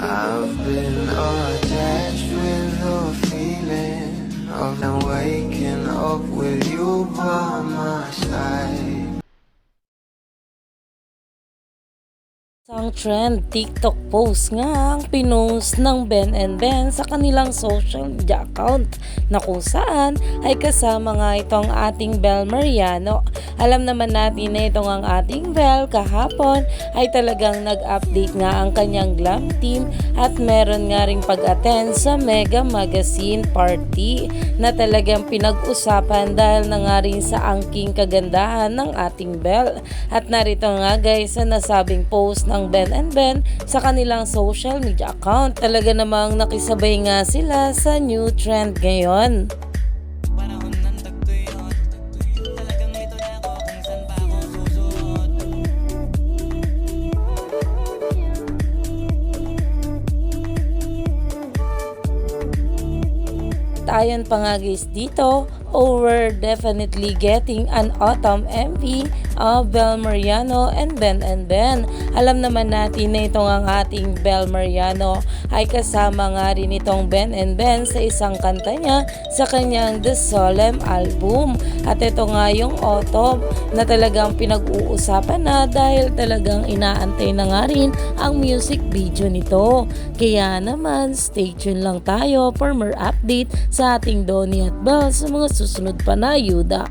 I've been attached with the feeling of now waking up with you by my side. Isang trend TikTok post nga ang pinost ng Ben and Ben sa kanilang social media account na kung saan ay kasama nga itong ating Bel Mariano. Alam naman natin na itong ang ating Bel kahapon ay talagang nag-update nga ang kanyang glam team at meron nga ring pag-attend sa Mega Magazine Party na talagang pinag-usapan dahil na nga rin sa angking kagandahan ng ating Bel. At narito nga guys sa nasabing post ng Ben and Ben sa kanilang social media account. Talaga namang nakisabay nga sila sa new trend ngayon. Ayon pa nga guys dito, we're definitely getting an autumn MV of Bel Mariano and Ben. Alam naman natin na itong ang ating Bel Mariano ay kasama nga rin itong Ben sa isang kanta niya sa kanyang The Solemn album. At ito nga yung autumn na talagang pinag-uusapan na dahil talagang inaantay na nga rin ang music video nito. Kaya naman stay tuned lang tayo for more update sa ating Donnie at Bel sa mga susunod pa na ayuda.